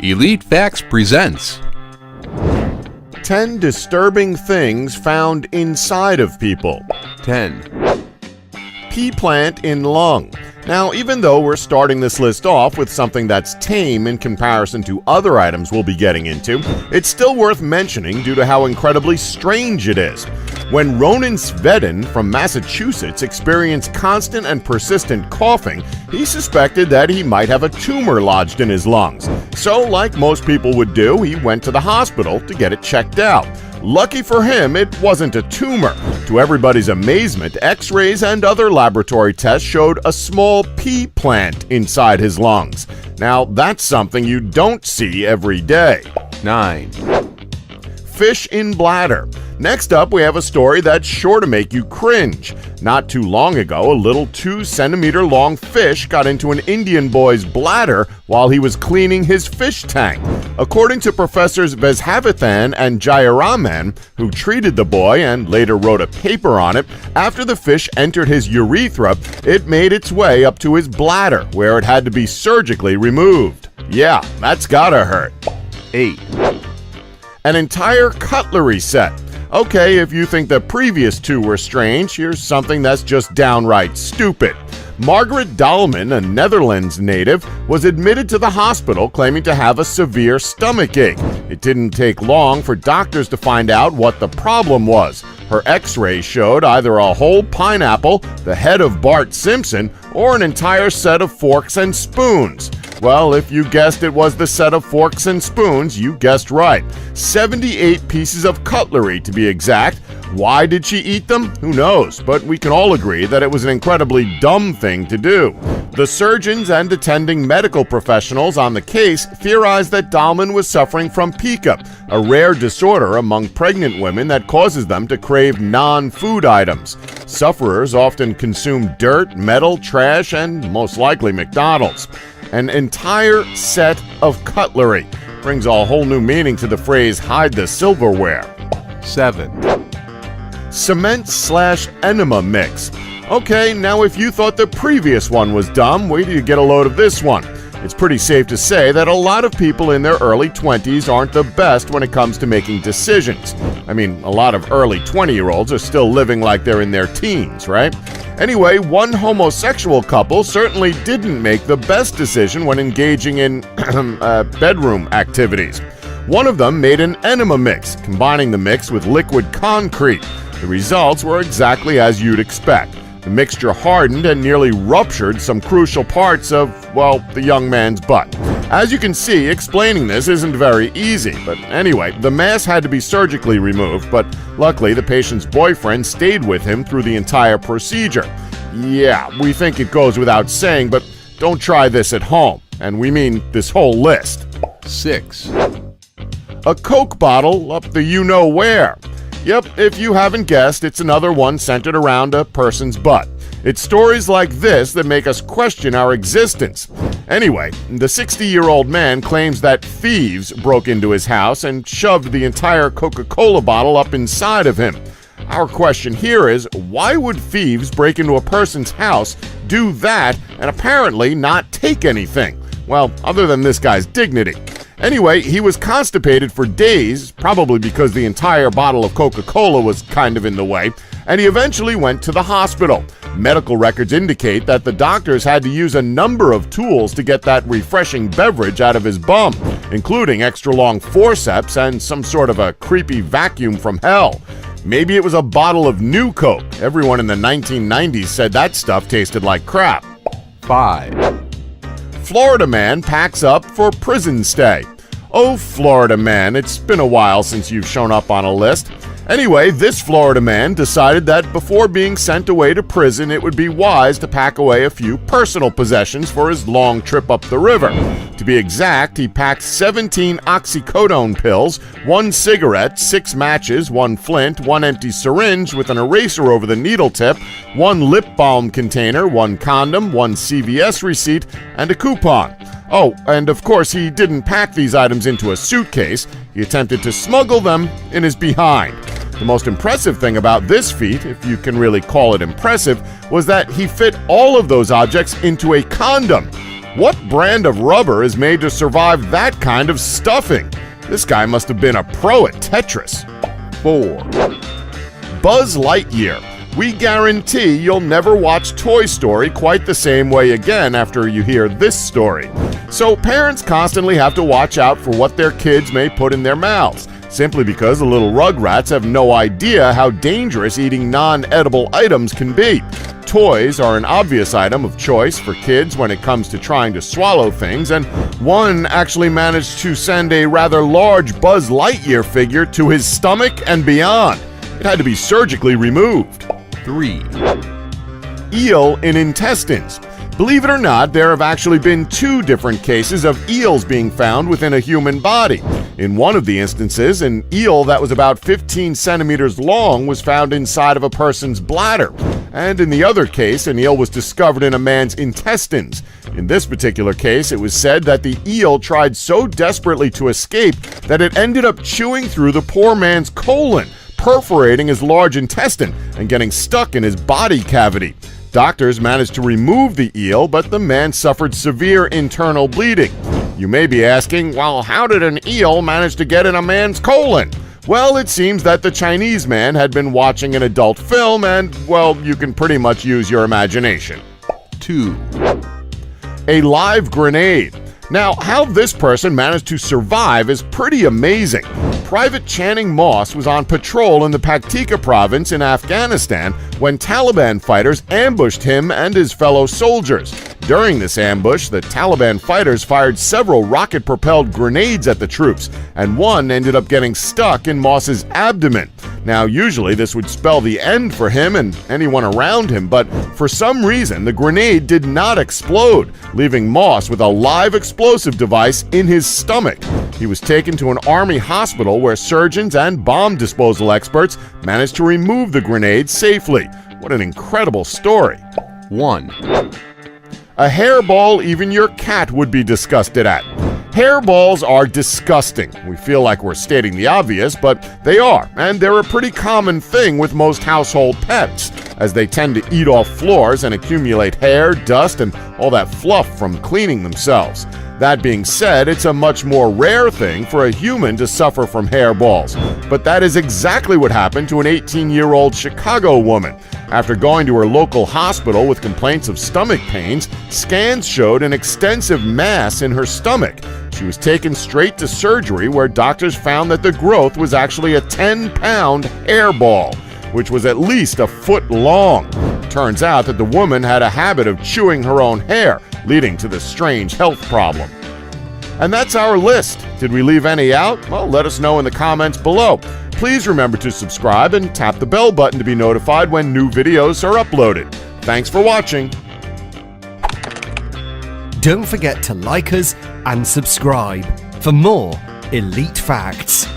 Elite Facts presents 10 disturbing things found inside of people. 10. Pea plant in lung. Now, even though we're starting this list off with something that's tame in comparison to other items we'll be getting into, it's still worth mentioning due to how incredibly strange it is. When Ronan Svedin from Massachusetts experienced constant and persistent coughing, he suspected that he might have a tumor lodged in his lungs. So, like most people would do, he went to the hospital to get it checked out. Lucky for him, it wasn't a tumor. To everybody's amazement, x-rays and other laboratory tests showed a small pea plant inside his lungs. Now, that's something you don't see every day. 9. Fish in bladder. Next up, we have a story that's sure to make you cringe. Not too long ago, a little 2-centimeter-long fish got into an Indian boy's bladder while he was cleaning his fish tank. According to Professors Veshavathan and Jayaraman, who treated the boy and later wrote a paper on it, after the fish entered his urethra, it made its way up to his bladder, where it had to be surgically removed. Yeah, that's gotta hurt. 8. An entire cutlery set. Okay, if you think the previous two were strange, here's something that's just downright stupid. Margaret Dahlman, a Netherlands native, was admitted to the hospital claiming to have a severe stomach ache. It didn't take long for doctors to find out what the problem was. Her x-ray showed either a whole pineapple, the head of Bart Simpson, or an entire set of forks and spoons. Well, if you guessed it was the set of forks and spoons, you guessed right. 78 pieces of cutlery, to be exact. Why did she eat them? Who knows, but we can all agree that it was an incredibly dumb thing to do. The surgeons and attending medical professionals on the case theorized that Dahlman was suffering from pica, a rare disorder among pregnant women that causes them to crave non-food items. Sufferers often consume dirt, metal, trash, and most likely McDonald's. An entire set of cutlery brings a whole new meaning to the phrase hide the silverware. 7. Cement/enema mix. Okay, now if you thought the previous one was dumb, wait till you get a load of this one. It's pretty safe to say that a lot of people in their early 20s aren't the best when it comes to making decisions. I mean, a lot of early 20-year-olds are still living like they're in their teens, right? Anyway, one homosexual couple certainly didn't make the best decision when engaging in bedroom activities. One of them made an enema mix, combining the mix with liquid concrete. The results were exactly as you'd expect. The mixture hardened and nearly ruptured some crucial parts of, well, the young man's butt. As you can see, explaining this isn't very easy, but anyway, the mass had to be surgically removed, but luckily the patient's boyfriend stayed with him through the entire procedure. Yeah, we think it goes without saying, but don't try this at home, and we mean this whole list. 6. A Coke bottle up the you-know-where. Yep, if you haven't guessed, it's another one centered around a person's butt. It's stories like this that make us question our existence. Anyway, the 60-year-old man claims that thieves broke into his house and shoved the entire CocaCola bottle up inside of him. Our question here is, why would thieves break into a person's house, do that, and apparently not take anything? Well, other than this guy's dignity. Anyway, he was constipated for days, probably because the entire bottle of Coca-Cola was kind of in the way, and he eventually went to the hospital. Medical records indicate that the doctors had to use a number of tools to get that refreshing beverage out of his bum, including extra-long forceps and some sort of a creepy vacuum from hell. Maybe it was a bottle of new Coke. Everyone in the 1990s said that stuff tasted like crap. 5. Florida man packs up for prison stay. Oh, Florida man, it's been a while since you've shown up on a list. Anyway, this Florida man decided that before being sent away to prison, it would be wise to pack away a few personal possessions for his long trip up the river. To be exact, he packed 17 oxycodone pills, 1 cigarette, 6 matches, 1 flint, 1 empty syringe with an eraser over the needle tip, 1 lip balm container, 1 condom, 1 CVS receipt, and a coupon. Oh, and of course he didn't pack these items into a suitcase. He attempted to smuggle them in his behind. The most impressive thing about this feat, if you can really call it impressive, was that he fit all of those objects into a condom. What brand of rubber is made to survive that kind of stuffing? This guy must have been a pro at Tetris. 4, Buzz Lightyear. We guarantee you'll never watch Toy Story quite the same way again after you hear this story. So parents constantly have to watch out for what their kids may put in their mouths, simply because the little rugrats have no idea how dangerous eating non-edible items can be. Toys are an obvious item of choice for kids when it comes to trying to swallow things, and one actually managed to send a rather large Buzz Lightyear figure to his stomach and beyond. It had to be surgically removed. 3, Eel in intestines. Believe it or not, there have actually been 2 different cases of eels being found within a human body. In one of the instances, an eel that was about 15 centimeters long was found inside of a person's bladder. And in the other case, an eel was discovered in a man's intestines. In this particular case, it was said that the eel tried so desperately to escape that it ended up chewing through the poor man's colon, perforating his large intestine and getting stuck in his body cavity. Doctors managed to remove the eel, but the man suffered severe internal bleeding. You may be asking, well, how did an eel manage to get in a man's colon? Well, it seems that the Chinese man had been watching an adult film and, well, you can pretty much use your imagination. 2, A live grenade. Now, how this person managed to survive is pretty amazing. Private Channing Moss was on patrol in the Paktika province in Afghanistan when Taliban fighters ambushed him and his fellow soldiers. During this ambush, the Taliban fighters fired several rocket-propelled grenades at the troops, and one ended up getting stuck in Moss's abdomen. Now, usually this would spell the end for him and anyone around him, but for some reason, the grenade did not explode, leaving Moss with a live explosive device in his stomach. He was taken to an army hospital where surgeons and bomb disposal experts managed to remove the grenade safely. What an incredible story. 1, A hairball even your cat would be disgusted at. Hairballs are disgusting. We feel like we're stating the obvious, but they are, and they're a pretty common thing with most household pets, as they tend to eat off floors and accumulate hair, dust, and all that fluff from cleaning themselves. That being said, it's a much more rare thing for a human to suffer from hairballs. But that is exactly what happened to an 18-year-old Chicago woman. After going to her local hospital with complaints of stomach pains, scans showed an extensive mass in her stomach. She was taken straight to surgery where doctors found that the growth was actually a 10-pound hairball, which was at least a foot long. Turns out that the woman had a habit of chewing her own hair, leading to this strange health problem. And that's our list. Did we leave any out? Well, let us know in the comments below. Please remember to subscribe and tap the bell button to be notified when new videos are uploaded. Thanks for watching. Don't forget to like us and subscribe for more elite facts.